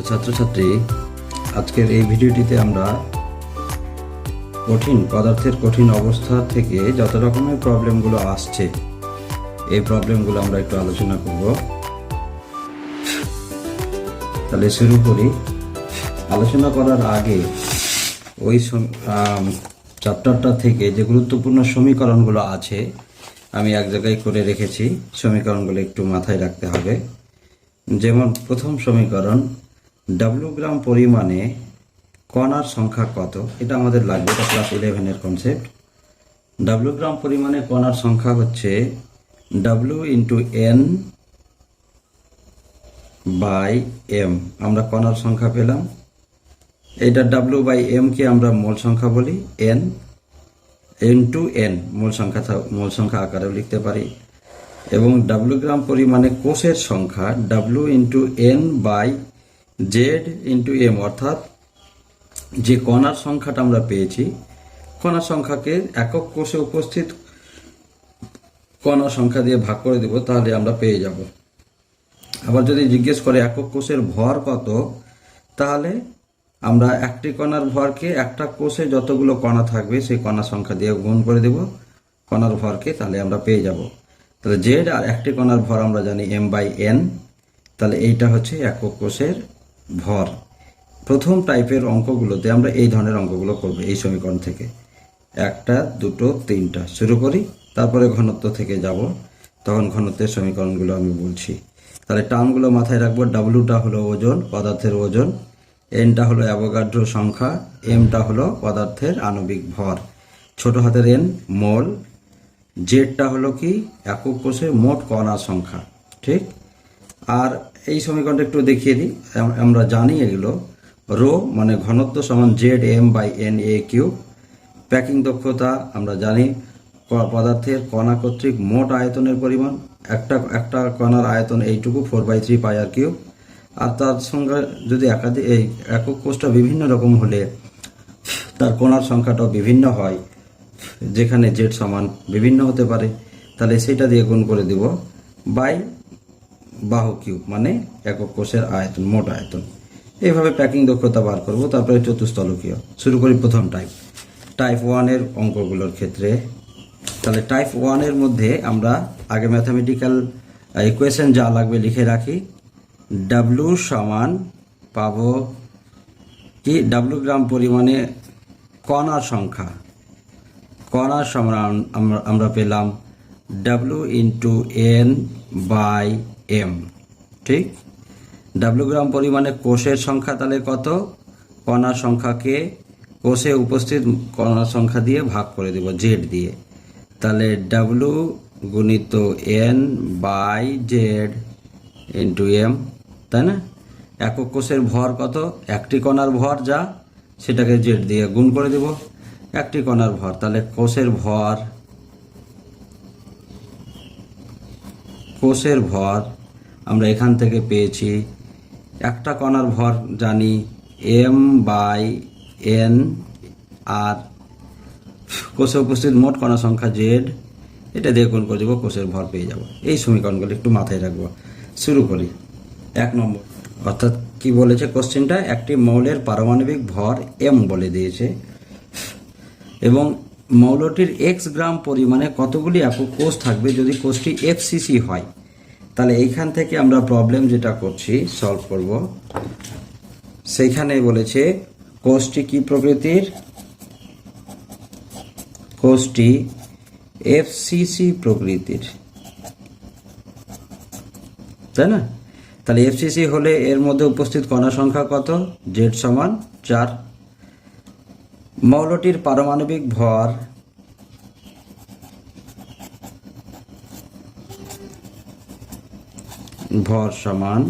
ছাত্রছাত্রী, আজকের এই ভিডিওটিতে আমরা পদার্থের কঠিন অবস্থা থেকে যত রকমের প্রবলেমগুলো আসছে এই প্রবলেমগুলো আমরা একটু আলোচনা করব। তাহলে শুরু করি। আলোচনা করার আগে ওই চ্যাপ্টারটা থেকে যে গুরুত্বপূর্ণ সমীকরণগুলো আছে আমি এক জায়গায় করে রেখেছি, সমীকরণগুলো একটু মাথায় রাখতে হবে। যেমন প্রথম সমীকরণ, ডাব্লিউ গ্রাম পরিমাণে কণার সংখ্যা কত, এটা আমাদের লাগবে, এটা ক্লাস 11-এর কনসেপ্ট। ডাব্লিউ গ্রাম পরিমাণে কণার সংখ্যা হচ্ছে W into N by M. আমরা কণার সংখ্যা পেলাম, এটা ডাব্লিউ বাই এম কে আমরা মোল সংখ্যা বলি, এন ইন্টু এন মোল সংখ্যা আকারেও লিখতে পারি। এবং ডাব্লিউ গ্রাম পরিমাণে কোষের সংখ্যা W into N by Z into M, অর্থাৎ যে কণার সংখ্যাটা আমরা পেয়েছি কণার সংখ্যাকে একক কোষে উপস্থিত কণার সংখ্যা দিয়ে ভাগ করে দেব, তাহলে আমরা পেয়ে যাব। আবার যদি জিজ্ঞেস করে একক কোষের ভর কত, তাহলে আমরা একটি কণার ভরকে একটা কোষে যতগুলো কণা থাকবে সেই কণার সংখ্যা দিয়ে গুণ করে দেব কণার ভরকে, তাহলে আমরা পেয়ে যাব। তাহলে জেড আর একটি কণার ভর আমরা জানি এম বাই এন, তাহলে এইটা হচ্ছে একক কোষের ভর। প্রথম টাইপের অঙ্কগুলোতে আমরা এই ধরনের অঙ্কগুলো করব এই সমীকরণ থেকে, একটা দুটো তিনটা শুরু করি, তারপরে ঘনত্ব থেকে যাব, তখন ঘনত্বের সমীকরণগুলো আমি বলছি। তাহলে টার্মগুলো মাথায় রাখবো। ডাব্লিউটা হলো ওজন, পদার্থের ওজন, এনটা হলো অ্যাভোগাড্রো সংখ্যা, এমটা হলো পদার্থের আণবিক ভর, ছোট হাতের এন মোল, জেডটা হলো কি একক কোষে মোট কণার সংখ্যা, ঠিক। আর এই সমীকরণটা একটু দেখিয়ে দিই, আমরা জানি এগুলো। রো মানে ঘনত্ব সমান Z M by N A cube. Packing দক্ষতা আমরা জানি পদার্থের কণা কর্তৃক মোট আয়তনের পরিমাণ, একটা কণার আয়তন এইটুকু 4/3 পাই আর কিউব। আর তার সঙ্গে যদি এই একক কোষটা বিভিন্ন রকম হলে তার কণার সংখ্যাটাও বিভিন্ন হয়, যেখানে জেড সমান বিভিন্ন হতে পারে, তাহলে সেটা দিয়ে গুণ করে দিব বাই বাহু কিউব, মানে একক কোষের আয়তন, মোট আয়তন। এইভাবে প্যাকিং দক্ষতা বার করব। তারপরে চতুস্তলকীয়। শুরু করি প্রথম টাইপ 1-এর অঙ্কগুলোর ক্ষেত্রে। তাহলে টাইপ 1-এর মধ্যে আমরা আগে ম্যাথামেটিক্যাল ইকুয়েশন যা লাগবে লিখে রাখি। ডাব্লিউ সমান পাবো কি, ডাব্লিউ গ্রাম পরিমাণে কণার সংখ্যা, কণার সমান আমরা পেলাম W into N by M, ঠিক। ডাব্লিউ গ্রাম পরিমাণে কোষের সংখ্যা তাহলে কত, কণার সংখ্যাকে কোষে উপস্থিত কণার সংখ্যা দিয়ে ভাগ করে দেব জেড দিয়ে, তাহলে ডাব্লিউ গুণিত N by Z into M, তাই না। একক কোষের ভর কত, একটি কণার ভর যা, সেটাকে জেড দিয়ে গুণ করে দেব একটি কণার ভর, তাহলে কোষের ভর আমরা এখান থেকে পেয়েছি, একটা কণার ভর জানি এম বাই এন, আর কোষে উপস্থিত মোট কণা সংখ্যা জেড, এটা দিয়ে গুণ করে দেবো, কোষের ভর পেয়ে যাব। এই সমীকরণগুলো একটু মাথায় রাখবো। শুরু করি 1 নম্বর। অর্থাৎ কি বলেছে কোশ্চেনটা, একটি মৌলের পারমাণবিক ভর এম বলে দিয়েছে এবং মৌলটির এক্স গ্রাম পরিমাণে কতগুলি একক কোষ থাকবে যদি কোষটি এফসিসি হয়। তাহলে এইখান থেকে আমরা প্রবলেম যেটা করছি সলভ করব, সেইখানে বলেছে কোষটি কি প্রকৃতির, কোষটি এফসিসি প্রকৃতির, তাই না। তাহলে এফসিসি হলে এর মধ্যে উপস্থিত কণা সংখ্যা কত, জেড সমান 4। মৌলটির পারমাণবিক ভর সমান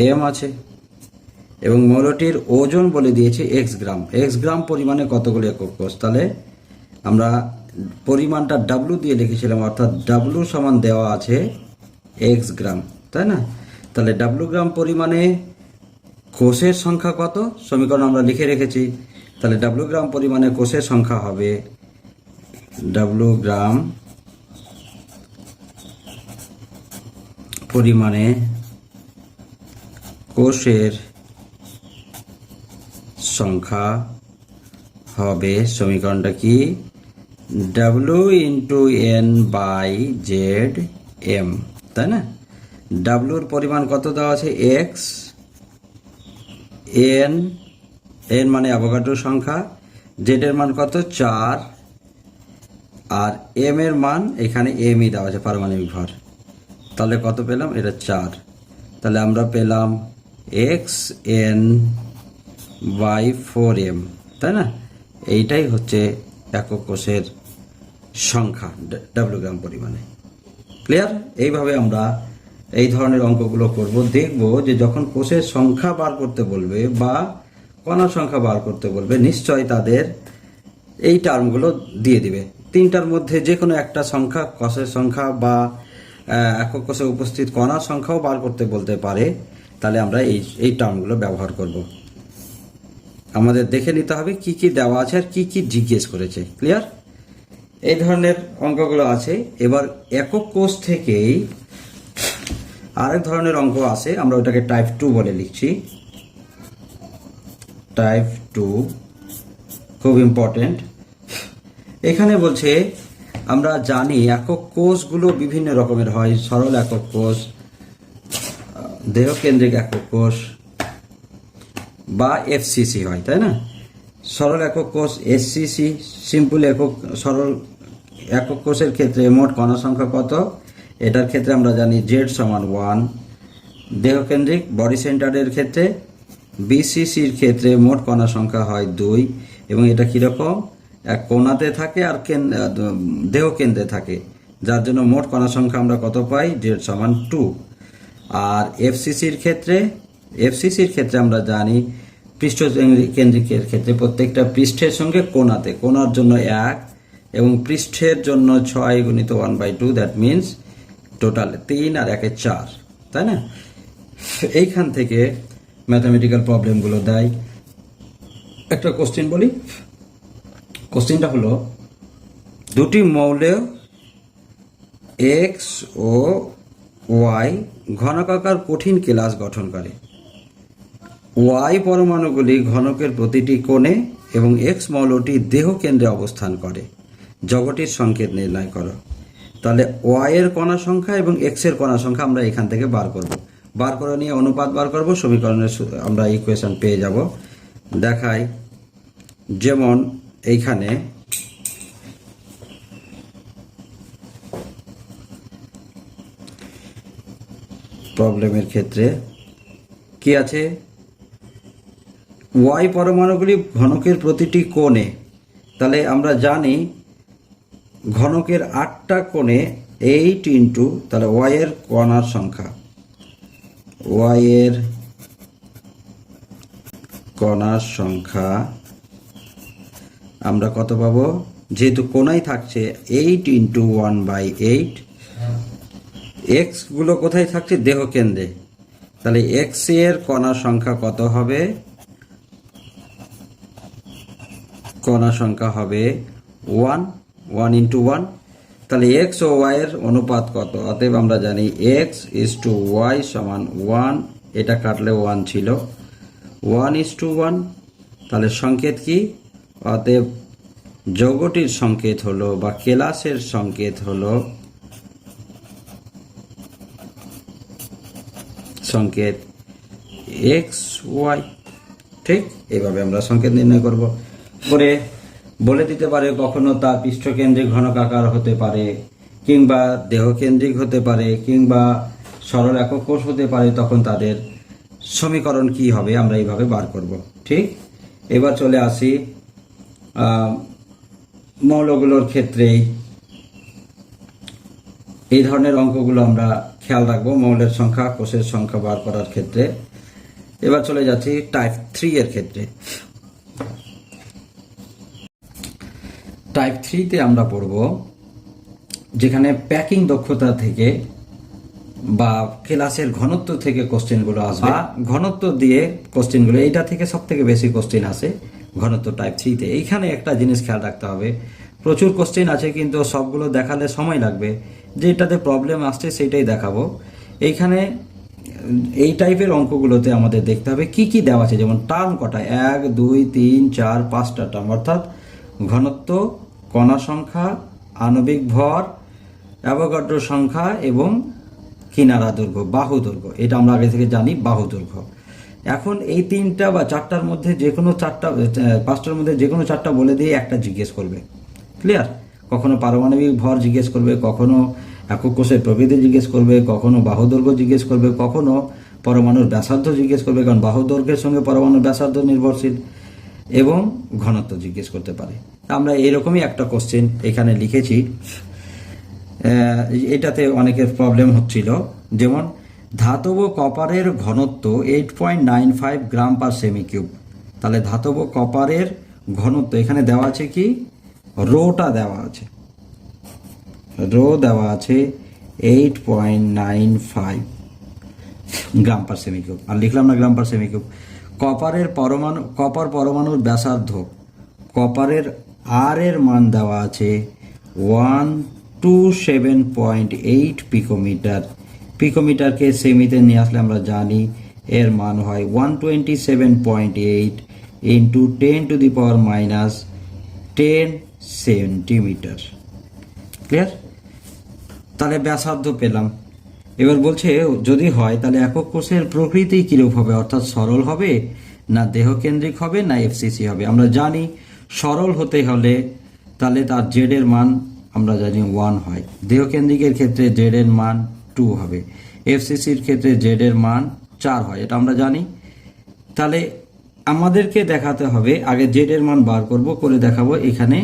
এম আছে এবং মৌলটির ওজন বলে দিয়েছে এক্স গ্রাম পরিমাণে কতগুলি একক কোষ। তাহলে আমরা পরিমাণটা ডাব্লু দিয়ে লিখেছিলাম, অর্থাৎ ডাব্লু সমান দেওয়া আছে এক্স গ্রাম, তাই না। তাহলে ডাব্লু গ্রাম পরিমাণে কোষের সংখ্যা কত, সমীকরণ আমরা লিখে রেখেছি। তাহলে ডাব্লু গ্রাম পরিমাণে কোষের সংখ্যা হবে ডাব্লু গ্রাম পরিমাণে কোষের সংখ্যা হবে, সমীকরণটা কি, W into N by Z M, তাই না? ডাব্লিউর পরিমাণ কত দেওয়া আছে, এক্স, এন, এন মানে অ্যাভোগাড্রো সংখ্যা, জেড এর মান কত, 4, আর এম এর মান এখানে এমই দেওয়া আছে, পারমাণবিক ভর। তাহলে কত পেলাম, এটা 4। তাহলে আমরা পেলাম এক্স এন বাই 4m, তাই না? এইটাই হচ্ছে একক কোষের সংখ্যা ডাব্লিউ গ্রাম পরিমাণে। ক্লিয়ার? এইভাবে আমরা এই ধরনের অঙ্কগুলো করব। দেখব যে যখন কোষের সংখ্যা বার করতে বলবে বা কণার সংখ্যা বার করতে বলবে, নিশ্চয় তাদের এই টার্মগুলো দিয়ে দিবে। তিনটার মধ্যে যে কোনো একটা সংখ্যা, কোষের সংখ্যা বা একক কোষে উপস্থিত কণার সংখ্যাও বার করতে বলতে পারে। তাহলে আমরা এই টার্মগুলো ব্যবহার করব। আমাদের দেখে নিতে হবে কি কি দেওয়া আছে আর কি কি জিজ্ঞেস করেছে। ক্লিয়ার? এই ধরনের অঙ্কগুলো আছে। এবার একক কোষ থেকেই আরেক ধরনের অঙ্ক আছে, আমরা ওটাকে টাইপ 2 বলে লিখছি। টাইপ 2 খুব ইম্পর্টেন্ট। এখানে বলছে আমরা জানি একক কোষগুলো বিভিন্ন রকমের হয়, সরল একক কোষ, দেহকেন্দ্রিক একক কোষ বা এফসিসি হয়, তাই না? সরল একক কোষ এসসিসি, সিম্পল সরল একক কোষের ক্ষেত্রে মোট কণা সংখ্যা কত, এটার ক্ষেত্রে আমরা জানি জেড সমান 1। দেহকেন্দ্রিক বডি সেন্টারের ক্ষেত্রে বিসিসির ক্ষেত্রে মোট কণা সংখ্যা হয় 2, এবং এটা কীরকম, এক কোণাতে থাকে আর দেহকেন্দ্রে থাকে, যার জন্য মোট কণা সংখ্যা আমরা কত পাই, জেড সমান 2। আর এফসিসির ক্ষেত্রে আমরা জানি পৃষ্ঠ কেন্দ্রিকের ক্ষেত্রে প্রত্যেকটা পৃষ্ঠের সঙ্গে কোণার জন্য 1 এবং পৃষ্ঠের জন্য 6 গুণিত 1/2, দ্যাট মিনস টোটাল 3 আর 1 4, তাই না? এইখান থেকে ম্যাথামেটিক্যাল প্রবলেমগুলো দেয়। একটা কোশ্চেন বলি। কোশ্চেনটা হলো, দুটি মৌলের এক্স ও ওয়াই ঘনকাকার কঠিন কেলাস গঠন করে। ওয়াই পরমাণুগুলি ঘনকের প্রতিটি কোণে এবং এক্স মৌলটি দেহ কেন্দ্রে অবস্থান করে। জগটির সংকেত নির্ণয় করো। তাহলে ওয়াই এর কণা সংখ্যা এবং এক্স এর কণা সংখ্যা আমরা এখান থেকে বার করে নিয়ে অনুপাত বার করব, সমীকরণের আমরা ইকুয়েশন পেয়ে যাব। দেখাই, যেমন এইখানে প্রবলেমের ক্ষেত্রে কি আছে, ওয়াই পরমাণুগুলি ঘনকের প্রতিটি কোণে। তাহলে আমরা জানি ঘনকের 8টা কোণে 8 ইন্টু, তাহলে ওয়াই এর কণার সংখ্যা, ওয়াই এর কণার সংখ্যা আমরা কত পাবো, যেহেতু কোণাই থাকছে 8 ইন্টু 1/8। এক্স গুলো কোথায় থাকছে, দেহ কেন্দ্রে। তাহলে এক্স এর কণার সংখ্যা কত হবে, কণা সংখ্যা হবে 1 ইন্টু 1। তাহলে এক্স ও ওয়াই এর অনুপাত কত, অতএব আমরা জানি এক্স ইজ টু ওয়াই সমান 1, এটা কাটলে 1 ছিল, 1:1। তাহলে সংকেত কি, অতএব যৌগটির সংকেত হলো বা কেলাসের সংকেত হলো সংকেত এক্স ওয়াই। ঠিক এইভাবে আমরা সংকেত নির্ণয় করব। করে বলে দিতে পারে কখনো তা পৃষ্ঠকেন্দ্রিক ঘনকাকার হতে পারে, কিংবা দেহকেন্দ্রিক হতে পারে, কিংবা সরল একক কোষ হতে পারে। তখন তাদের সমীকরণ কি হবে আমরা এইভাবে বার করব। ঠিক, এবার চলে আসি মৌলগুলোর ক্ষেত্রেই এই ধরনের অঙ্কগুলো আমরা খেয়াল রাখবো, মৌলের সংখ্যা, কোষের সংখ্যা বার করার ক্ষেত্রে। এবার চলে যাচ্ছি টাইপ 3 এর ক্ষেত্রে। টাইপ 3-তে আমরা পড়ব যেখানে প্যাকিং দক্ষতা থেকে বা কেলাসের ঘনত্ব থেকে কোশ্চেনগুলো আসবে, ঘনত্ব দিয়ে কোশ্চেনগুলো, এইটা থেকে সব থেকে বেশি কোশ্চেন আসে ঘনত্ব টাইপ 3-তে। এইখানে একটা জিনিস খেয়াল রাখতে হবে, প্রচুর কোশ্চেন আছে কিন্তু সবগুলো দেখালে সময় লাগবে, যেটাতে প্রবলেম আসছে সেইটাই দেখাবো। এইখানে এই টাইপের অঙ্কগুলোতে আমাদের দেখতে হবে কি কি দেওয়া আছে, যেমন টার্ম কটা, 1 2 3 4 5টা টার্ম, অর্থাৎ ঘনত্ব, কণা সংখ্যা, আণবিক ভর, অ্যাভোগাড্রো সংখ্যা এবং কিনারা দৈর্ঘ্য, বাহু দৈর্ঘ্য। এটা আমরা আগে থেকে জানি, বাহু দৈর্ঘ্য। এখন এই 3টা বা 4টার মধ্যে যে কোনো 4টা, 5টার মধ্যে যে কোনো 4টা বলে দিয়ে একটা জিজ্ঞেস করবে। ক্লিয়ার? কখনো পারমাণবিক ভর জিজ্ঞেস করবে, কখনো একক কোষের প্রকৃতি জিজ্ঞেস করবে, কখনো বাহু দৈর্ঘ্য জিজ্ঞেস করবে, কখনো পরমাণুর ব্যাসার্ধ জিজ্ঞেস করবে, কারণ বাহু দৈর্ঘ্যের সঙ্গে পরমাণুর ব্যাসার্ধ নির্ভরশীল, এবং ঘনত্ব জিজ্ঞেস করতে পারে। আমরা এরকমই একটা কোশ্চেন এখানে লিখেছি। এটাতে অনেকের প্রবলেম হচ্ছিল, যেমন ধাতব কপারের ঘনত্ব 8.95 গ্রাম পার সেমি কিউব। তাহলে ধাতব কপারের ঘনত্ব এখানে দেওয়া আছে কি, রোটা দেওয়া আছে, রো দেওয়া আছে 8.95 গ্রাম পার সেমি কিউব, আর লিখলাম না গ্রাম পার সেমি কিউব। কপার পরমাণুর ব্যাসার্ধ, কপারের আর এর মান দেওয়া আছে 127.8 পিকোমিটার। পিকোমিটারকে সেমিতে নিয়ে আসলে আমরা জানি এর মান হয় 127.8 ইন্টু 10⁻⁻10 সেন্টিমিটার। ক্লিয়ার? তাহলে ব্যাসার্ধ পেলাম। এবার বলছে যদি হয় তাহলে একক কোষের প্রকৃতি কিরূপ হবে, অর্থাৎ সরল হবে না দেহকেন্দ্রিক হবে না এফসিসি হবে। আমরা জানি সরল হতে হলে তাহলে তার জেড এর মান আমরা জানি 1 হয়, দেহকেন্দ্রিকের ক্ষেত্রে জেড এর মান 2 হবে, এফসিসির ক্ষেত্রে জেড এর মান 4 হয়, এটা আমরা জানি। তাহলে আমাদেরকে দেখাতে হবে, আগে জেড এর মান বার করব, করে দেখাবো। এখানে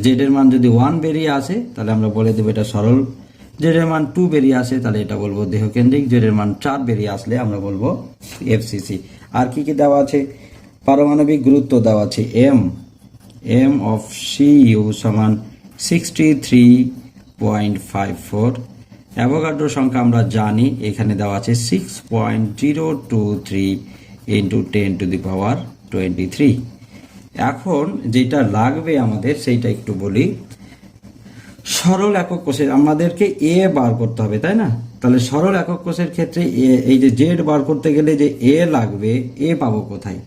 জেড এর মান যদি 1 বেরিয়ে আসে তাহলে আমরা বলে দেবো এটা সরল, জেড এর মান 2 বেরিয়ে আসে তাহলে এটা বলবো দেহকেন্দ্রিক, জেড এর মান 4 বেরিয়ে আসলে আমরা বলবো এফসিসি। আর কি কি দেওয়া আছে, পারমাণবিক গুরুত্ব দেওয়া আছে এম অফ সিইউ সমান 63.54। অ্যাভোগাড্রো সংখ্যা আমরা জানি, এখানে দেওয়া আছে 6.023 ইন্টু 10⁻23। এখন যেটা লাগবে আমাদের সেইটা একটু বলি। সরল একক কোষের আমাদেরকে এ বার করতে হবে, তাই না? তাহলে সরল একক কোষের ক্ষেত্রে এই যে জেড বার করতে গেলে যে এ লাগবে, এ পাবো কোথায়?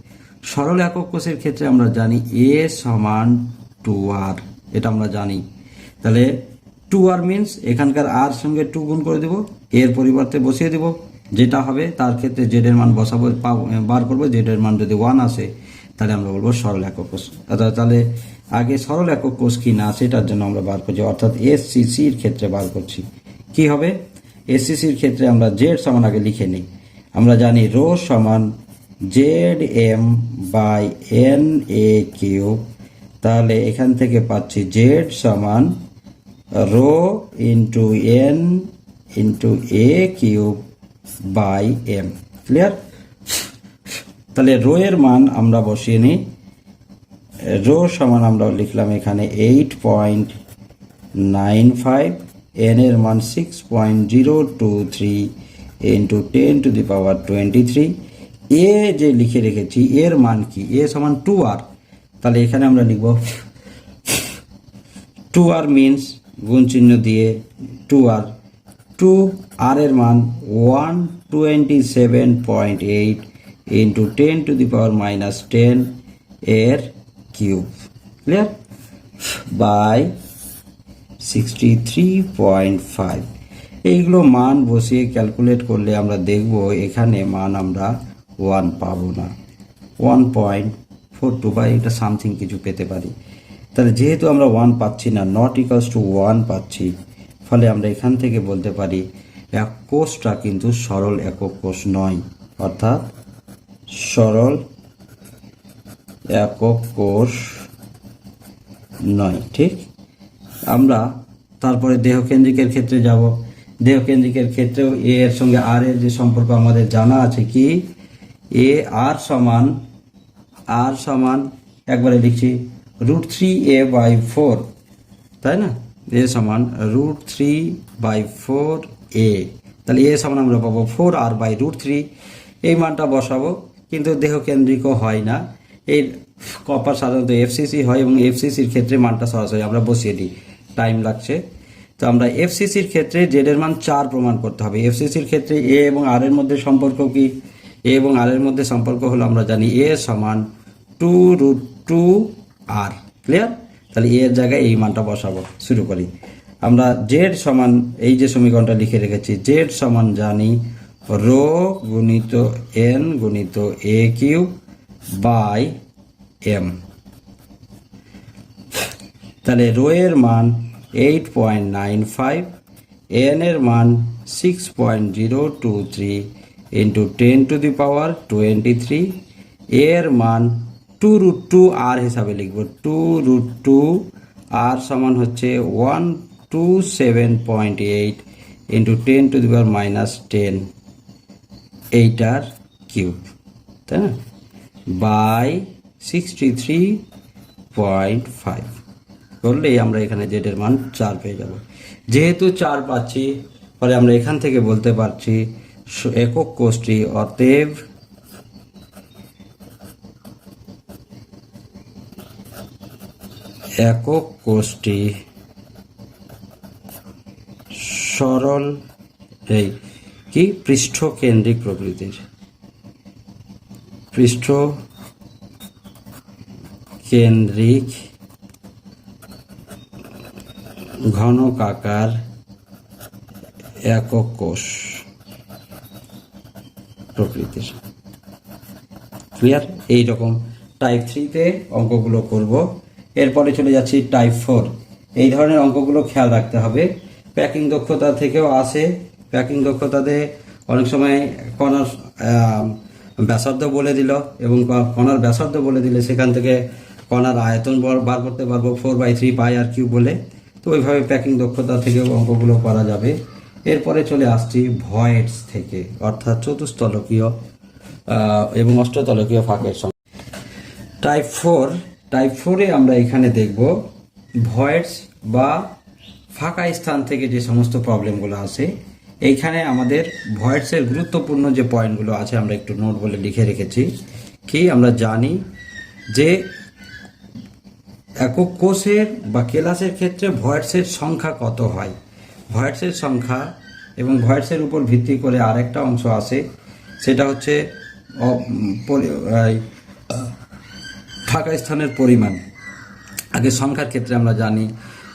সরল একক কোষের ক্ষেত্রে আমরা জানি এ সমান 2r, এটা আমরা জানি। তাহলে 2r মিনস এখানকার আর সঙ্গে 2 গুণ করে দেব, এর পরিবর্তে বসিয়ে দেব, যেটা হবে তার ক্ষেত্রে জেড এর মান বসাবো, বার করবো। জেড এর মান যদি 1 আসে তাহলে আমরা বলবো সরল একক কোষ। তাহলে আগে সরল একক কোষ কি না সেটার জন্য আমরা বার করছি, অর্থাৎ এসসিসির ক্ষেত্রে বার করছি। কি হবে? এসসিসির ক্ষেত্রে আমরা জেড সমান আগে লিখে নিই। আমরা জানি রো সমান Z M by N A cube. তাহলে এখান থেকে পাচ্ছি জেড সমান rho into N into A cube by M. Clear? তাহলে রো এর মান আমরা বসিয়ে নিই। রো সমান আমরা লিখলাম এখানে 8.95, এন এর মান 6.023 ইন্টু 10⁻23। এ যে লিখে রেখেছি এর মান কি, এ সমান 2r। তাহলে এখানে আমরা লিখব 2r মিনস গুণ চিহ্ন দিয়ে 2r, 2r এর মান 127.8 ইন্টু 10⁻⁻10 এর কিউব। ক্লিয়ার? বাই 63.5। এইগুলো মান বসিয়ে ক্যালকুলেট করলে আমরা দেখব এখানে মান আমরা 1 পাবো না, 1.42 বা এটা সামথিং কিছু পেতে পারি। তাহলে যেহেতু আমরা 1 পাচ্ছি না, নট ইকুয়ালস টু 1 পাচ্ছি, ফলে আমরা এখান থেকে বলতে পারি এক কোষটা কিন্তু সরল একক কোষ নয়, অর্থাৎ সরল একক কোষ নয়। ঠিক? আমরা তারপরে দেহকেন্দ্রিকের ক্ষেত্রে যাব। দেহকেন্দ্রিকের ক্ষেত্রেও এ এর সঙ্গে আর এর যে সম্পর্ক আমাদের জানা আছে কি, এ আর সমান একবারে লিখছি √3a/4, তাই না? এ সমান √3/4a। তাহলে এ সমান আমরা পাবো 4r/√3। এই মানটা বসাবো, কিন্তু দেহকেন্দ্রিকও হয় না। এই কপার সাধারণত এফসিসি হয় এবং এফসিসির ক্ষেত্রে মানটা সরাসরি আমরা বসিয়ে দিই, টাইম লাগছে। তো আমরা এফসিসির ক্ষেত্রে জেড এর মান 4 প্রমাণ করতে হবে। এফসিসির ক্ষেত্রে এ এবং আর এর মধ্যে সম্পর্ক কি? এ এবং আর এর মধ্যে সম্পর্ক হলো আমরা জানি এ সমান 2√2r। ক্লিয়ার? তাহলে এ এর জায়গায় এই মানটা বসাবো। শুরু করি। আমরা জেড সমান, এই যে সমীকরণটা লিখে রেখেছি, জেড সমান জানি রো গুণিত এন গুণিত এ কিউব বাই এম। তাহলে রো এর মান 8.95, এন এর মান 6.023 ইন্টু 10⁻23, এর মান 2√2r হিসাবে লিখব। 2√2r সমান হচ্ছে 127.8 ইন্টু 10⁻−10 এইটার কিউব, তাই না, বাই 63.5 করলেই আমরা এখানে জেড এর মান 4 পেয়ে যাব। যেহেতু 4 পাচ্ছি, ফলে আমরা এখান থেকে বলতে পারছি একক কোষটি, অতএব একক কোষটি সরল এই কি পৃষ্ঠ কেন্দ্রিক প্রকৃতির, পৃষ্ঠ কেন্দ্রিক ঘনকাকার একক কোষ প্রকৃতির। ক্লিয়ার? এইরকম টাইপ 3-তে অঙ্কগুলো করব। এরপরে চলে যাচ্ছি টাইপ 4। এই ধরনের অঙ্কগুলো খেয়াল রাখতে হবে। প্যাকিং দক্ষতা থেকেও আসে। প্যাকিং দক্ষতাতে অনেক সময় কণার ব্যাসার্ধ বলে দিল, এবং কণার ব্যাসার্ধ বলে দিলে সেখান থেকে কণার আয়তন বার করতে পারবো 4/3 πr³ বলে। তো ওইভাবে প্যাকিং দক্ষতা থেকেও অঙ্কগুলো করা যাবে। এরপরে চলে আসছি ভয়েডস থেকে, অর্থাৎ চতুস্তলকীয় এবং অষ্টতলকীয় ফাঁকের সঙ্গে। টাইপ 4-এ আমরা এখানে দেখব ভয়েডস বা ফাঁকা স্থান থেকে যে সমস্ত প্রবলেমগুলো আসে। এইখানে আমাদের ভয়েডসের গুরুত্বপূর্ণ যে পয়েন্টগুলো আছে আমরা একটু নোট বলে লিখে রেখেছি। কি আমরা জানি যে একক কোষের বা কেলাসের ক্ষেত্রে ভয়েডসের সংখ্যা কত হয়। ভয়েডসের সংখ্যা এবং ভয়েডসের উপর ভিত্তি করে আরেকটা অংশ আছে, সেটা হচ্ছে ফাঁকা স্থানের পরিমাণ। আগে সংখ্যার ক্ষেত্রে আমরা জানি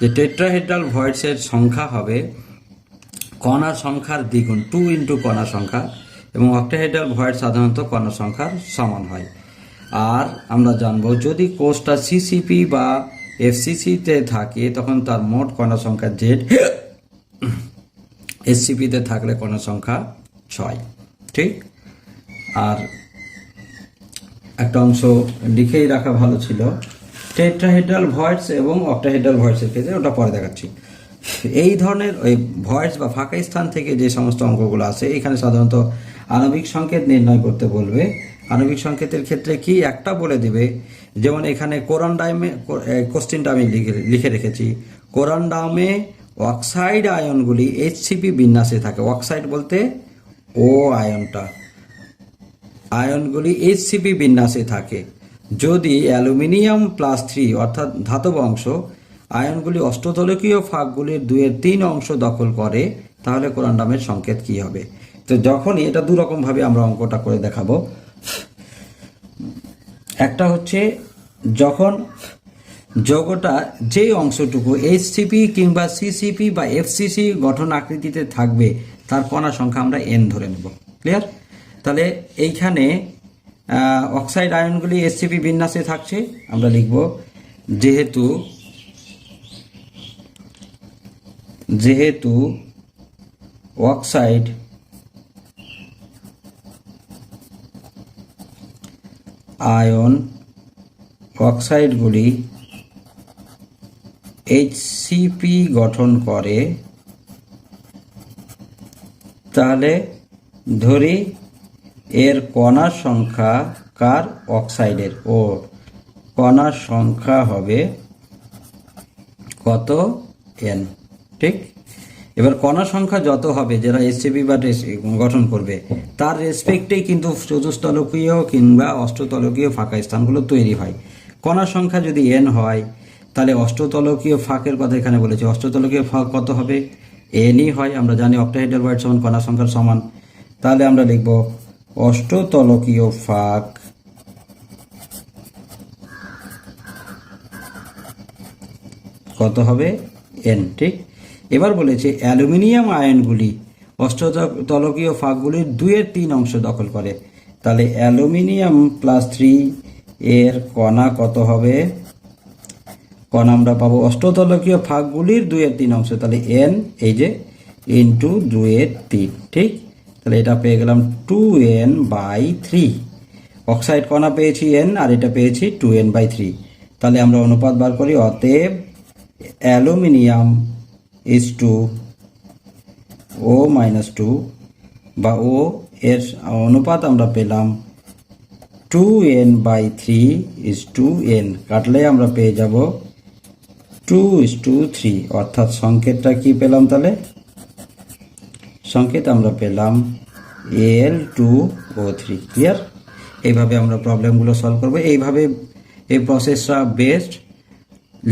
যে টেট্রাহেড্রাল ভয়েডসের সংখ্যা হবে কণার সংখ্যার দ্বিগুণ, 2 ইন্টু কণার সংখ্যা, এবং অক্টাহেড্রাল ভয়েড সাধারণত কণার সংখ্যার সমান হয়। আর আমরা জানবো যদি কোষটা সিসিপি বা এফসিসিতে থাকে তখন তার মোট কণার সংখ্যা জেড, এসসিপিতে থাকলে কণার সংখ্যা 6। ঠিক? আর একটা অংশ লিখেই রাখা ভালো ছিল, টেট্রাহেড্রাল ভয়েডস এবং অক্টাহেড্রাল ভয়েডসের ক্ষেত্রে, ওটা পরে দেখাচ্ছি। এই ধরনের ওই ভয়েডস বা ফাঁকা স্থান থেকে যে সমস্ত অঙ্কগুলো আছে, এখানে সাধারণত আণবিক সংকেত নির্ণয় করতে বলবে। আণবিক সংকেতের ক্ষেত্রে কি একটা বলে দিবে, যেমন এখানে কোরান্ডামে, কোশ্চেনটা আমি লিখে রেখেছি, কোরান্ডামে অক্সাইড আয়নগুলি এইচসিপি বিন্যাসে থাকে। অক্সাইড বলতে ও আয়নটা, আয়নগুলি এইচসিপি বিন্যাসে থাকে। যদি অ্যালুমিনিয়াম +3 অর্থাৎ ধাতব অংশ আয়নগুলি অষ্টতলকীয় ফাঁকগুলির 2/3 অংশ দখল করে, তাহলে কোরান্ডামের সংকেত কি হবে। তো যখনই এটা দুরকমভাবে আমরা অঙ্কটা করে দেখাবো। একটা হচ্ছে যখন যৌগটা যে অংশটুকু এইচসিপি কিংবা সিসিপি বা এফসিসি গঠন আকৃতিতে থাকবে তার কণা সংখ্যা আমরা n ধরে নেব। ক্লিয়ার? তাহলে এইখানে অক্সাইড আয়নগুলি এইচসিপি বিন্যাসে থাকছে, আমরা লিখব যেহেতু অক্সাইড আয়ন অক্সাইডগুলি এইচসিপি গঠন করে, তাহলে ধরি এর কণার সংখ্যা কার, অক্সাইডের, ও কণার সংখ্যা হবে কত, n। ঠিক? এবার কণা সংখ্যা যত হবে যারা এসসিপি বা গঠন করবে তার রেসপেক্টেই কিন্তু চতুস্তলকীয় কিংবা অষ্টতলকীয় ফাঁকা স্থানগুলো তৈরি হয়। কণার সংখ্যা যদি n হয়, তাহলে অষ্টতলকীয় ফাঁকের কথা এখানে বলেছে। অষ্টতলকীয় ফাঁক কত হবে? এনই হয়, আমরা জানি অক্টাহেড্রাল ভয়েড সমান কণা সংখ্যার সমান। তাহলে আমরা লিখব অষ্টতলকীয় ফাঁক কত হবে? এন। ঠিক। এবার বলেছে অ্যালুমিনিয়াম আয়নগুলি অষ্টতলকীয় ফাঁকগুলির 2/3 অংশ দখল করে। তাহলে অ্যালুমিনিয়াম +3 এর কণা কত হবে? কণা আমরা পাবো অষ্টতলকীয় ফাঁকগুলির 2/3 অংশ, তাহলে এন এই যে ইন্টু 2/3। ঠিক। তাহলে এটা পেয়ে গেলাম 2n/3। অক্সাইড কণা পেয়েছি n আর এটা পেয়েছি 2n/3। তাহলে আমরা অনুপাত বার করি। অতএব অ্যালুমিনিয়াম = O-2 বা ও এর অনুপাত আমরা পেলাম 2n/3 কাটলে আমরা পেয়ে যাব 2:3। অর্থাৎ সংকেতটা কি পেলাম? তাহলে সংকেত আমরা পেলাম Al2O3। ক্লিয়ার? এইভাবে আমরা প্রবলেমগুলো সলভ করব। এইভাবে এই প্রসেসটা বেস্ট।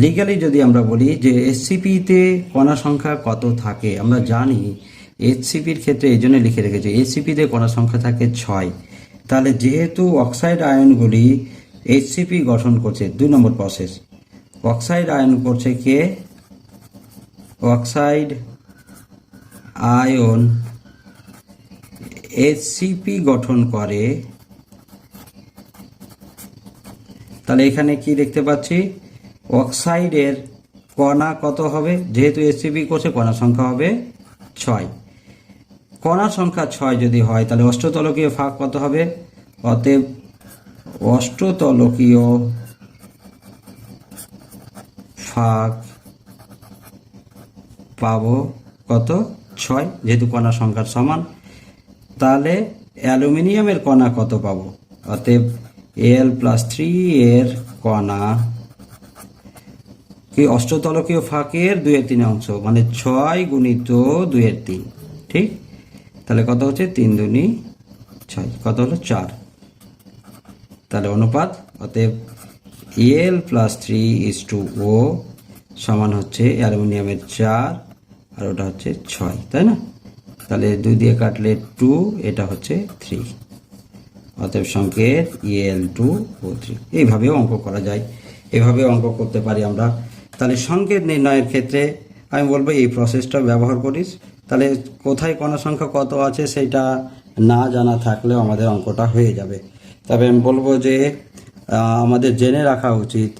লিগালি যদি আমরা বলি যে এসসিপিতে কণা সংখ্যা কত থাকে, আমরা জানি এইচসিপির ক্ষেত্রে এই জন্য লিখে রেখেছি এইচসিপিতে কণা সংখ্যা থাকে 6। তাহলে যেহেতু অক্সাইড আয়নগুলি এইচসিপি গঠন করছে, 2 নম্বর প্রসেস, অক্সাইড আয়ন করছে কে? অক্সাইড আয়ন এইচসিপি গঠন করে। তাহলে এখানে কি দেখতে পাচ্ছি? অক্সাইডের কণা কত হবে? যেহেতু এইচসিপি করছে কণা সংখ্যা হবে 6। কণা সংখ্যা 6 যদি হয় তাহলে অষ্টতলকীয় ফাঁক কত হবে? অতএব অষ্টতলকীয় ফাঁক পাবো কত? 6, যেহেতু কণা সংখ্যার সমান। তাহলে অ্যালুমিনিয়ামের কণা কত পাবো? অতএব Al+3 এর কণা কি অষ্টতলকীয় ফাঁকের 2/3 অংশ, মানে 6 × 2/3। ঠিক। তাহলে কত হচ্ছে? 3 দুনি 6, কত হলো? 4। তাহলে অনুপাত অতএব Al+3:O সমান হচ্ছে অ্যালুমিনিয়ামের 4 আর ওটা হচ্ছে 6, তাই না? তাহলে 2 দিয়ে কাটলে 2, এটা হচ্ছে 3। অতএব সংকেত Al2O3। এইভাবেও অঙ্ক করা যায়, এভাবেও অঙ্ক করতে পারি আমরা। তাহলে সংকেত নির্ণয়ের ক্ষেত্রে আমি বলবো এই প্রসেসটা ব্যবহার করিস। তাহলে কোথায় কণা সংখ্যা কত আছে সেটা না জানা থাকলেও আমাদের অঙ্কটা হয়ে যাবে। তবে আমি বলবো যে আমাদের জেনে রাখা উচিত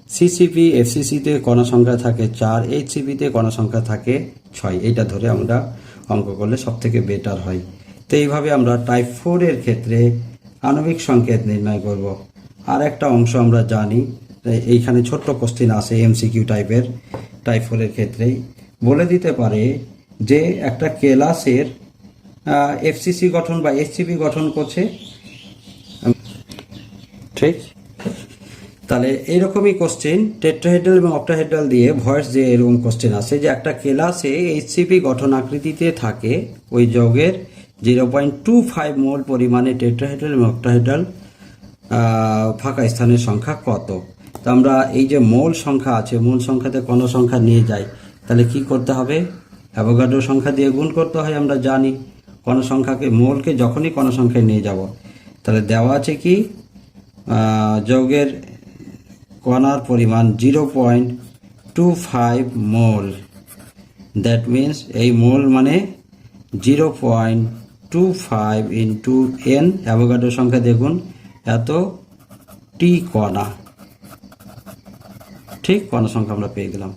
সিসিপি এফসিসিতে কণা সংখ্যা থাকে 4, এইচসিপিতে কণা সংখ্যা থাকে 6। এইটা ধরে আমরা অঙ্ক করলে সবথেকে বেটার হয়। তো এইভাবে আমরা টাইপ 4 এর ক্ষেত্রে আণবিক সংকেত নির্ণয় করব। আর একটা অংশ আমরা জানি, এইখানে ছোট্ট কোশ্চেন আছে এমসিকিউ টাইপের, টাইপ 4 এর ক্ষেত্রেই বলে দিতে পারে যে একটা কেলাসের এফসিসি গঠন বা এইচসিপি গঠন করছে। ঠিক। তাহলে এইরকমই কোশ্চেন টেট্রাহেড্রাল এবং অক্টাহেড্রাল দিয়ে ভয়েস যে এরকম কোশ্চেন আছে যে একটা কেলাসে এইচসিপি গঠন আকৃতিতে থাকে ওই যৌগের 0.25 মোল পরিমাণে টেট্রাহেড্রাল এবং অক্টাহেড্রাল ফাঁকা স্থানের সংখ্যা কত? তো আমরা এই যে মোল সংখ্যা আছে, মোল সংখ্যাতে কণা সংখ্যা নিয়ে যাই, তাহলে কি করতে হবে? অ্যাভোগাড্রো সংখ্যা দিয়ে গুণ করতে হয়। আমরা জানি কণা সংখ্যাকে, মোলকে যখনই কণা সংখ্যায় নিয়ে যাব, তাহলে দেওয়া আছে কি যৌগের কণার পরিমাণ 0.25 মোল। দ্যাট মিন্স এই মোল মানে 0.25 ইন্টু n, অ্যাভোগাড্রো সংখ্যা দেখুন এত টি কণা। ঠিক, কণা সংখ্যা আমরা পেয়ে গেলাম।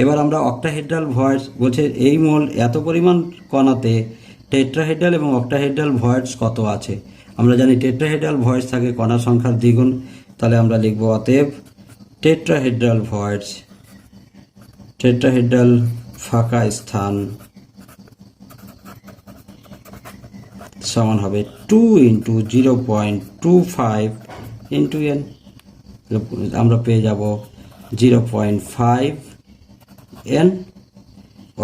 এবার আমরা অক্টাহেড্রাল ভয়েডস বলছে এই মোল এত পরিমাণ কণাতে টেট্রাহেড্রাল এবং অক্টাহেড্রাল ভয়েডস কত আছে। আমরা জানি টেট্রাহেড্রাল ভয়েডস থাকে কণার সংখ্যার দ্বিগুণ। তাহলে আমরা লিখব অতএব টেট্রাহেড্রাল ভয়েডস, টেট্রাহেড্রাল ফাঁকা স্থান সমান হবে 2 × 0.25 ইন্টু n। আমরা পেয়ে যাব 0.5 n।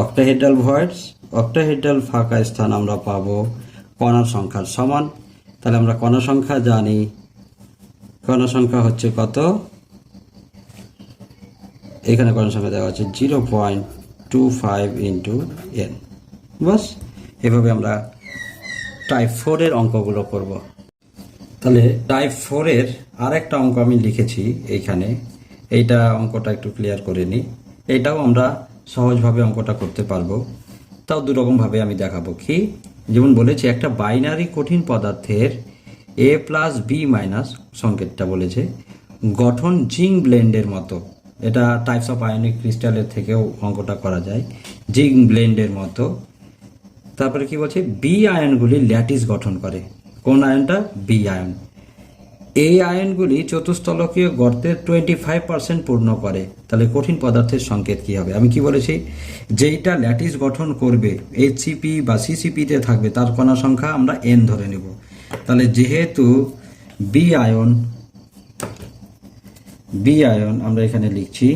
অক্টাহেড্রাল ভয়েডস, অক্টাহেড্রাল ফাঁকা স্থান আমরা পাবো কণার সংখ্যার সমান। তাহলে আমরা কণা সংখ্যা জানি, কণা সংখ্যা হচ্ছে কত? এখানে কণার সংখ্যা দেওয়া আছে 0.25 ইন্টু n। বাস, এভাবে আমরা টাইপ 4 এর অঙ্কগুলো করব। তাহলে টাইপ 4 এর আরেকটা অঙ্ক আমি লিখেছি এইখানে, এইটা অঙ্কটা একটু ক্লিয়ার করে নিই। এইটাও আমরা সহজভাবে অঙ্কটা করতে পারবো, তাও দুরকমভাবে আমি দেখাবো। কি, যেমন বলেছি একটা বাইনারি কঠিন পদার্থের a প্লাস বি মাইনাস সংকেতটা বলেছে গঠন জিঙ্ক ব্লেন্ডের মতো। এটা টাইপস অফ আয়নিক ক্রিস্টালের থেকেও অঙ্কটা করা যায়, জিঙ্ক ব্লেন্ডের মতো। তারপরে কি বলছে, বি আয়নগুলি ল্যাটিস গঠন করে। কোন আয়নটা? B ion. এই আয়নগুলি চতুস্তলকীয় গর্তের 25% পূর্ণ করে। তাহলে কঠিন পদার্থের সংকেত কি হবে? আমি কি বলেছি, যেইটা ল্যাটিস গঠন করবে এইচসিপি বা সিসিপিতে থাকবে তার কণা সংখ্যা আমরা এন ধরে নেব। তাহলে যেহেতু বি আয়ন আমরা এখানে লিখছি,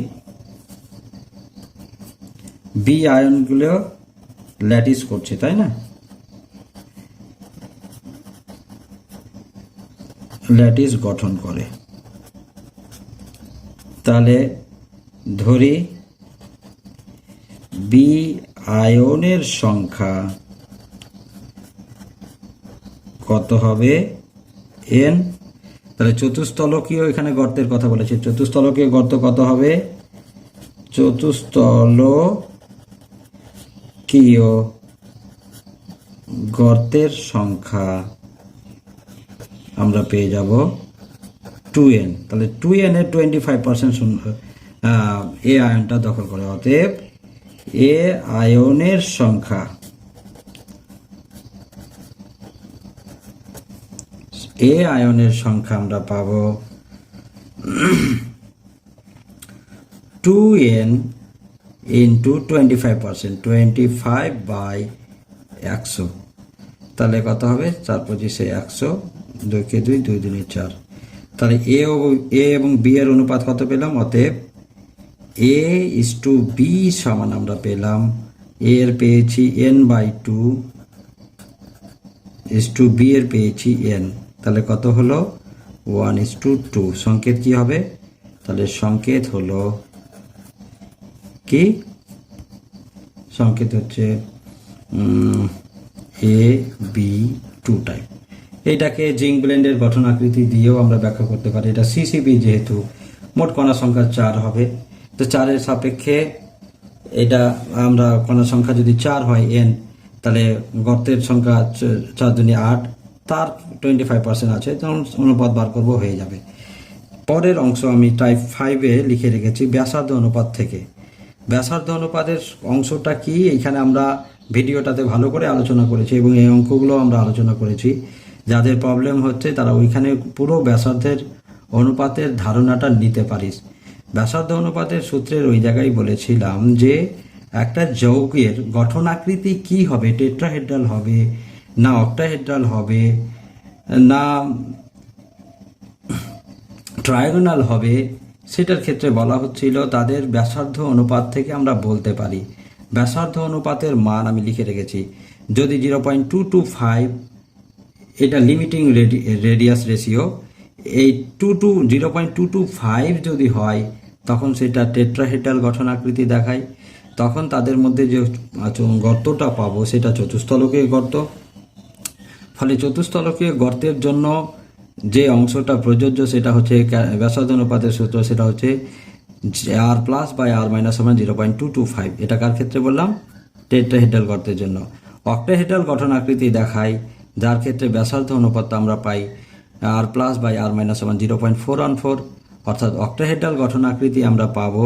বি আয়নগুলো ল্যাটিস করছে, তাই না? ল্যাটিস গঠন করে। তাহলে ধরি বি আয়নের সংখ্যা কত হবে? এন। তাহলে চতুস্তলকীয়, এখানে গর্তের কথা বলেছে, চতুস্তলকীয় গর্ত কত হবে? চতুস্তলকীয় গর্তের সংখ্যা আমরা পেয়ে যাব 2n। তাহলে 2n এর 25% এ আয়নটা দখল করে। অতএব এ আয়নের সংখ্যা আমরা পাবো 2n ইন্টু 25%, 25/100। তাহলে কত হবে? 4×25 100, 2 × 2 2 × 4। তাহলে এ এবং বি এর অনুপাত কত পেলাম? অতএব a:b সমান আমরা পেলাম, এ এর পেয়েছি n/2 b এর পেয়েছি n। তাহলে কত হলো? 1:2। সংকেত কি হবে? তাহলে সংকেত হলো কি? সংকেত হচ্ছে AB2 টাইপ। এটাকে জিঙ্ক ব্লেন্ডের গঠন আকৃতি দিয়েও আমরা ব্যাখ্যা করতে পারি। এটা সিসিবি, যেহেতু মোট কণা সংখ্যা 4 হবে, তো 4-এর সাপেক্ষে এটা আমরা কণা সংখ্যা যদি 4 হয় n, তাহলে গর্তের সংখ্যা 4 × 8, তার 25% আছে, তখন অনুপাত বার করবো, হয়ে যাবে। পরের অংশ আমি টাইপ 5-এ লিখে রেখেছি ব্যাসার্ধ অনুপাত থেকে। ব্যাসার্ধ অনুপাতের অংশটা কি, এইখানে আমরা ভিডিওটাতে ভালো করে আলোচনা করেছি এবং এই অঙ্কগুলো আমরা আলোচনা করেছি। যাদের প্রবলেম হচ্ছে তারা ওইখানে পুরো ব্যাসার্ধের অনুপাতের ধারণাটা নিতে পারিস। ব্যাসার্ধ অনুপাতের সূত্রের ওই জায়গায় বলেছিলাম যে একটা যৌগের গঠন আকৃতি কি হবে, টেট্রাহেড্রাল হবে না অক্টাহেড্রাল হবে না ট্রায়াগোনাল হবে, সেটার ক্ষেত্রে বলা হচ্ছিল তাদের ব্যাসার্ধ অনুপাত থেকে আমরা বলতে পারি। ব্যাসার্ধ অনুপাতের মান আমি লিখে রেখেছি, যদি 0.225 এটা লিমিটিং রেডিয়াস রেশিও, এই 0.225 যদি হয় তখন সেটা টেট্রাহেড্রাল গঠন আকৃতি দেখায়। তখন তাদের মধ্যে যে গর্তটা পাবো সেটা চতুস্তলকীয় গর্ত। ফলে চতুস্তলকীয় গর্তের জন্য যে অংশটা প্রযোজ্য সেটা হচ্ছে ব্যাসার্ধ অনুপাতের সূত্র, সেটা হচ্ছে r+/r- সমান 0.225। এটা কার ক্ষেত্রে বললাম? টেট্রাহেড্রাল গর্তের জন্য। অক্টাহেড্রাল গঠন আকৃতি দেখায়, যার ক্ষেত্রে ব্যাসার্ধ অনুপাতটা আমরা পাই r+/r- সমান 0.414। অর্থাৎ অক্টাহেড্রাল গঠন আকৃতি আমরা পাবো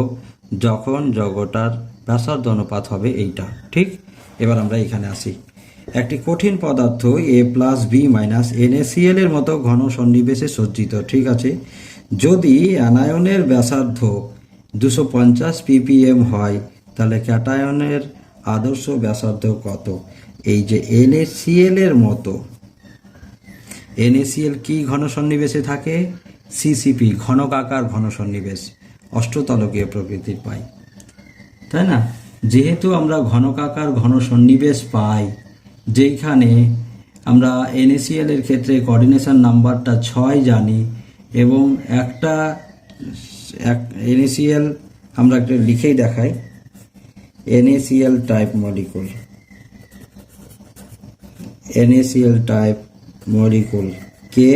যখন যৌগটার ব্যাসার্ধ অনুপাত হবে এইটা। ঠিক, এবার আমরা এখানে আসি। একটি কঠিন পদার্থ a+b - NaCl এর মতো ঘন সন্নিবেশে সজ্জিত। ঠিক আছে, যদি অ্যানায়নের ব্যাসার্ধ 250 ppm হয় তাহলে ক্যাটায়নের আদর্শ ব্যাসার্ধ কত? এই যে NaCl এর মতো, NaCl কি ঘন সন্নিবেশে থাকে? সিসিপি, ঘনকাকার ঘন সন্নিবেশ, অষ্টতলকীয় প্রকৃতির পাই, তাই না? যেহেতু আমরা ঘনকাকার ঘন সন্নিবেশ পাই, যেখানে আমরা NaCl এর ক্ষেত্রে কোঅর্ডিনেশন নাম্বারটা 6 জানি এবং একটা NaCl আমরা একটা লিখেই দেখাই, NaCl type molecule, NaCl type molecule কে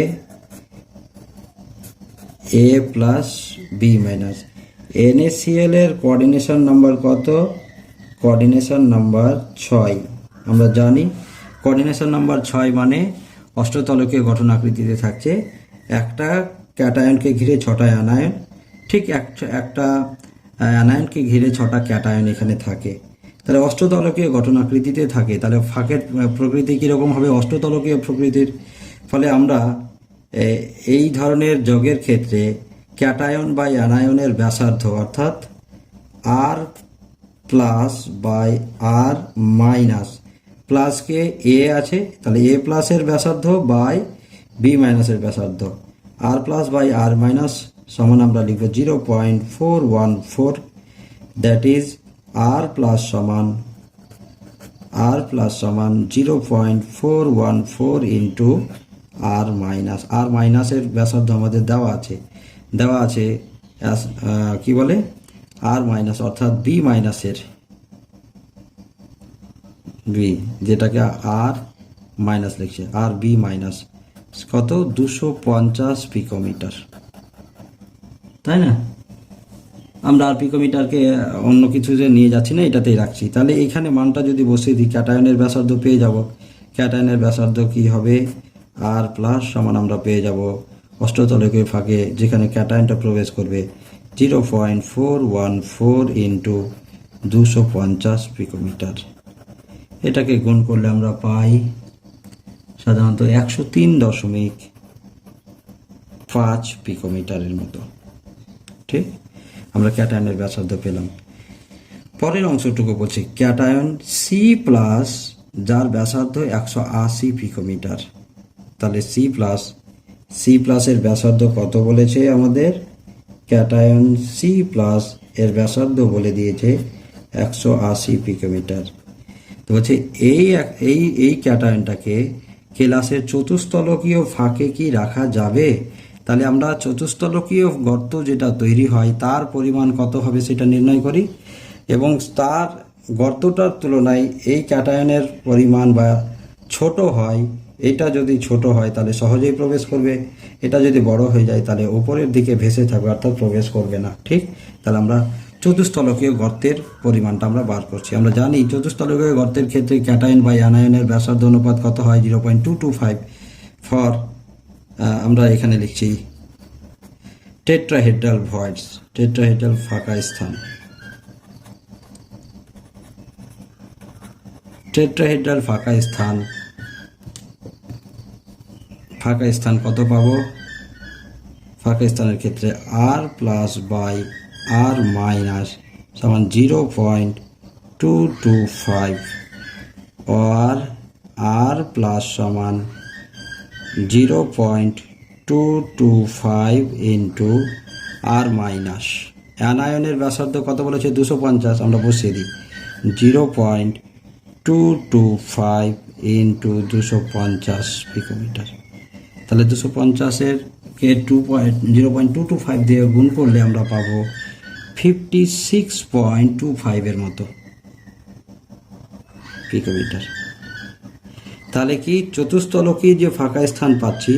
A plus B minus. NaCl এর কোঅর্ডিনেশন নাম্বার কত? Coordination number 6। আমরা জানি কোঅর্ডিনেশন নাম্বার 6 মানে অষ্টতলকীয় গঠন আকৃতিতে থাকছে, একটা ক্যাটায়নকে ঘিরে 6টা অ্যানায়ন, ঠিক একটা অ্যানায়নকে ঘিরে 6টা ক্যাটায়ন এখানে থাকে। তাহলে অষ্টতলকীয় গঠন আকৃতিতে থাকে, তাহলে ফাঁকের প্রকৃতি কীরকম হবে? অষ্টতলকীয় প্রকৃতির। ফলে আমরা এই ধরনের যোগের ক্ষেত্রে ক্যাটায়ন বা অ্যানায়নের ব্যাসার্ধ অর্থাৎ আর প্লাস বাই আর মাইনাস, প্লাসকে এ আছে, তাহলে এ প্লাসের ব্যাসার্ধ বাই বি মাইনাসের ব্যাসার্ধ, আর প্লাস বাই আর মাইনাস সমান আমরা লিখব 0.414, দ্যাট ইজ আর প্লাস সমান 0.414 ইন্টু আর মাইনাস। আর মাইনাসের ব্যাসার্ধ আমাদের দেওয়া আছে কি বলে আর মাইনাস, অর্থাৎ বি মাইনাসের বি, যেটাকে আর মাইনাস লিখছে, আর বি মাইনাস কত? 250 পিকোমিটার, তাই না? আমরা আর পিকোমিটারকে অন্য কিছু যে নিয়ে যাচ্ছি না, এটাতেই রাখছি। তাহলে এইখানে মানটা যদি বসিয়ে দিই, ক্যাটায়নের ব্যাসার্ধ পেয়ে যাব। ক্যাটায়নের ব্যাসার্ধ কি হবে? আর প্লাস সমান আমরা পেয়ে যাব অষ্টতলকীয় ফাঁকে যেখানে ক্যাটায়নটা প্রবেশ করবে 0.414 ইন্টু 250 পিকোমিটার। এটাকে গুণ করলে আমরা পাই সাধারণত 103.5 পিকোমিটারের মতো। ঠিক, আমরা ক্যাটায়নের ব্যাসার্ধ পেলাম। পরের অংশটুকু বলছি ক্যাটায়ন সি প্লাস, যার ব্যাসার্ধ 180 পিকোমিটার। তাহলে সি প্লাসের ব্যাসার্ধ কত বলেছে আমাদের? ক্যাটায়ন সি প্লাস এর ব্যাসার্ধ বলে দিয়েছে 180 পিকোমিটার। তো বলছে এই ক্যাটায়নটাকে কেলাসের চতুস্তলকীয় ফাঁকে কি রাখা যাবে? তাহলে আমরা চতুস্তলকীয় গর্ত যেটা তৈরি হয় তার পরিমাণ কত হবে সেটা নির্ণয় করি, এবং তার গর্তটার তুলনায় এই ক্যাটায়নের পরিমাণ বা ছোট হয়, এটা যদি ছোট হয় তাহলে সহজেই প্রবেশ করবে, এটা যদি বড় হয়ে যায় তাহলে উপরের দিকে ভেসে থাকবে অর্থাৎ প্রবেশ করবে না। ঠিক, তাহলে আমরা চতুস্তলকীয় গর্তের পরিমাণটা আমরা বার করছি। আমরা জানি চতুস্তলকীয় গর্তের ক্ষেত্রে ক্যাটায়ন বা অ্যানায়নের ব্যাসার্ধ অনুপাত কত হয়? 0.225 ফর আমরা এখানে লিখছি টেট্রাহেড্রাল ভয়েডস, টেট্রাহেড্রাল ফাঁকা স্থান। টেট্রাহেড্রাল ফাঁকা স্থান কত পাবো? ফাঁকা স্থানের ক্ষেত্রে আর প্লাস বাই আর মাইনাস সমান 0.225, আর আর প্লাস সমান 0.225 ইন্টু আর মাইনাস। অ্যানায়নের ব্যাসার্ধ কত বলেছে? 250, আমরা বসিয়ে দিই 0.225 ইন্টু 250 পিকোমিটার। তাহলে 250-এর কে 0.225 দিয়ে গুণ করলে আমরা পাবো 56.25 এর মতো পিকোমিটার। তাহলে কি চতুস্তলকীয় যে ফাঁকা স্থান পাচ্ছি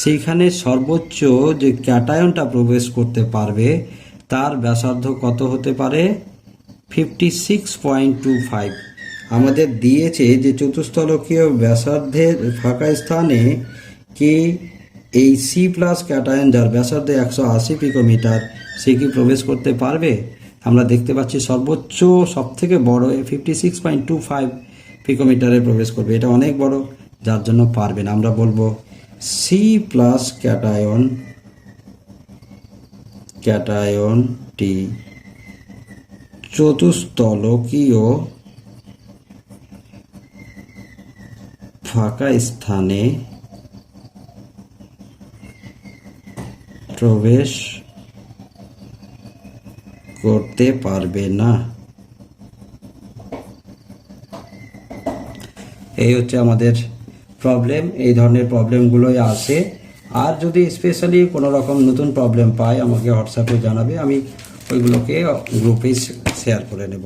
সেইখানে সর্বোচ্চ যে ক্যাটায়নটা প্রবেশ করতে পারবে তার ব্যাসার্ধ কত হতে পারে? 56.25। আমাদের দিয়েছে যে চতুস্তলকীয় ব্যাসার্ধের ফাঁকা স্থানে কি এই সি প্লাস ক্যাটায়ন যার ব্যাসার্ধ 180 পিকোমিটার সে কি প্রবেশ করতে পারবে? আমরা দেখতে পাচ্ছি সর্বোচ্চ সবথেকে বড় 56.25 পিকোমিটারে প্রবেশ করবে, এটা অনেক বড়, যার জন্য পারবে না। আমরা বলবো সি প্লাস ক্যাটায়নটি চতুস্তলকীয় ফাঁকা স্থানে প্রবেশ করতে পারবে না। এই হচ্ছে আমাদের প্রবলেম। এই ধরনের প্রবলেমগুলোই আসে। আর যদি স্পেশালি কোনো রকম নতুন প্রবলেম পাই আমাকে হোয়াটসঅ্যাপে জানাবে, আমি ওইগুলোকে গ্রুপেই শেয়ার করে নেব।